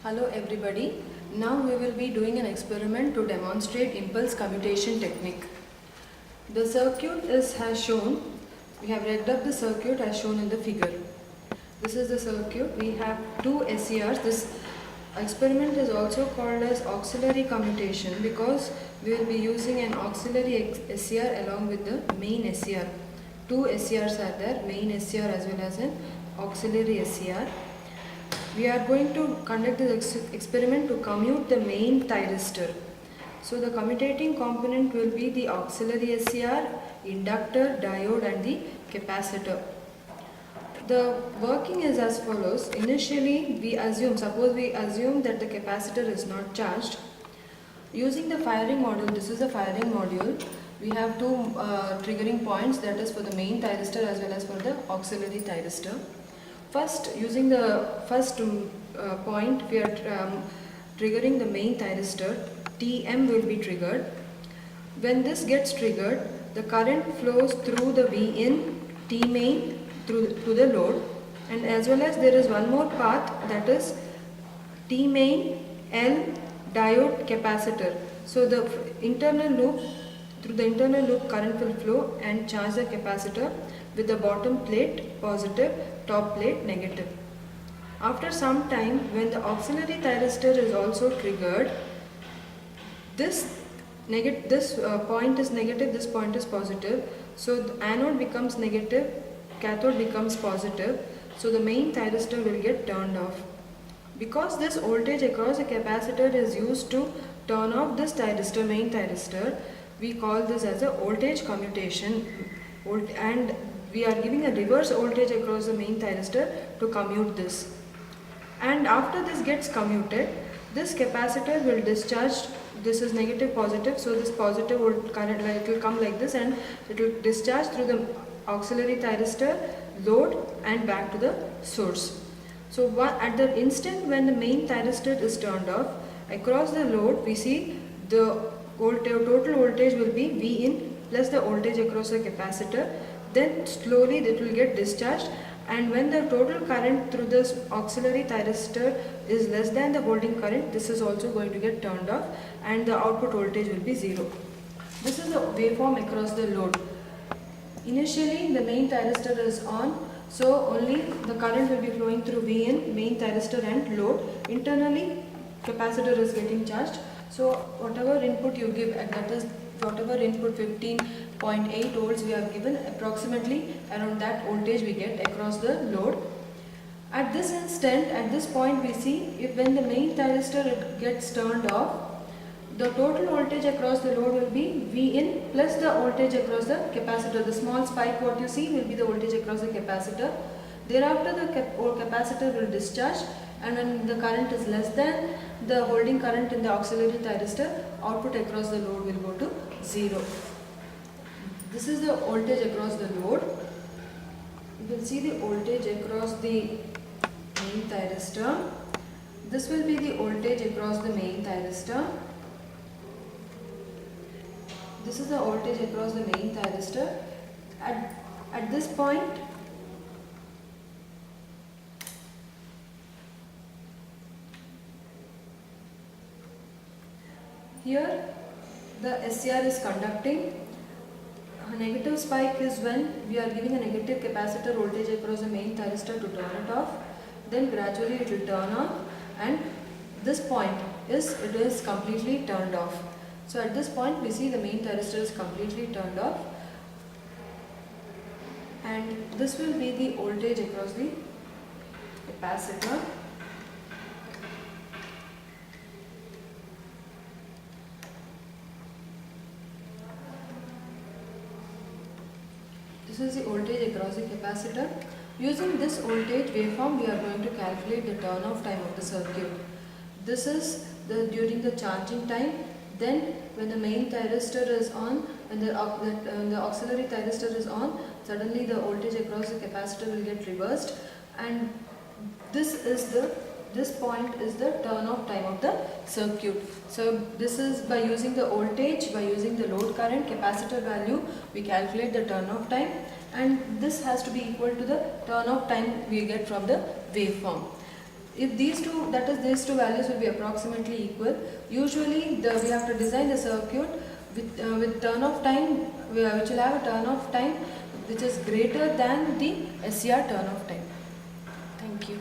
Hello everybody. Now we will be doing an experiment to demonstrate impulse commutation technique. The circuit has shown. We have rigged up the circuit as shown in the figure. This is the circuit. We have two SCRs. This experiment is also called as auxiliary commutation because we will be using an auxiliary SCR along with the main SCR. Two SCRs are there, main SCR as well as an auxiliary SCR. We are going to conduct this experiment to commute the main thyristor. So the commutating component will be the auxiliary SCR, inductor, diode and the capacitor. The working is as follows. Initially suppose we assume that the capacitor is not charged. Using the firing module, this is a firing module. We have two triggering points, that is for the main thyristor as well as for the auxiliary thyristor. First, using the first point, we are triggering the main thyristor. Tm will be triggered. When this gets triggered, the current flows through the Vin, T main to the load, and as well as there is one more path, that is T main, L, diode, capacitor. So the internal loop, through the internal loop current will flow and charge the capacitor with the bottom plate positive, top plate negative. After some time, when the auxiliary thyristor is also triggered, this point is negative, this point is positive. So the anode becomes negative, cathode becomes positive. So the main thyristor will get turned off. Because this voltage across the capacitor is used to turn off this thyristor, main thyristor, we call this as a voltage commutation, and we are giving a reverse voltage across the main thyristor to commute this. And after this gets commuted, this capacitor will discharge. This is negative positive, so this positive current, it will come like this and it will discharge through the auxiliary thyristor, load and back to the source. So at the instant when the main thyristor is turned off, across the load we see the total voltage will be Vin plus the voltage across the capacitor. Then slowly it will get discharged, and when the total current through this auxiliary thyristor is less than the holding current, this is also going to get turned off and the output voltage will be 0. This is the waveform across the load. Initially the main thyristor is on, so only the current will be flowing through Vn, main thyristor and load. Internally capacitor is getting charged. So whatever input you give, that is whatever input 15.8 volts we have given, approximately around that voltage we get across the load. At this instant, at this point we see, if when the main thyristor gets turned off, the total voltage across the load will be Vin plus the voltage across the capacitor. The small spike what you see will be the voltage across the capacitor. Thereafter the capacitor will discharge, and when the current is less than the holding current in the auxiliary thyristor, output across the load will go to 0. This is the voltage across the load. You will see the voltage across the main thyristor. This will be the voltage across the main thyristor. This is the voltage across the main thyristor. At this point, here the SCR is conducting. A negative spike is when we are giving a negative capacitor voltage across the main thyristor to turn it off. Then gradually it will turn on, and this point it is completely turned off. So at this point we see the main thyristor is completely turned off, and this will be the voltage across the capacitor. This is the voltage across the capacitor. Using this voltage waveform, we are going to calculate the turn-off time of the circuit. This is during the charging time. Then when the main thyristor is on, when the auxiliary thyristor is on, suddenly the voltage across the capacitor will get reversed, and this point is the turn-off time of the circuit. So this is by using the voltage, by using the load current, capacitor value, we calculate the turn-off time, and this has to be equal to the turn-off time we get from the waveform. If these two, that is these two values will be approximately equal, usually we have to design the circuit with turn of time, which will have a turn of time which is greater than the SCR turn of time. Thank you.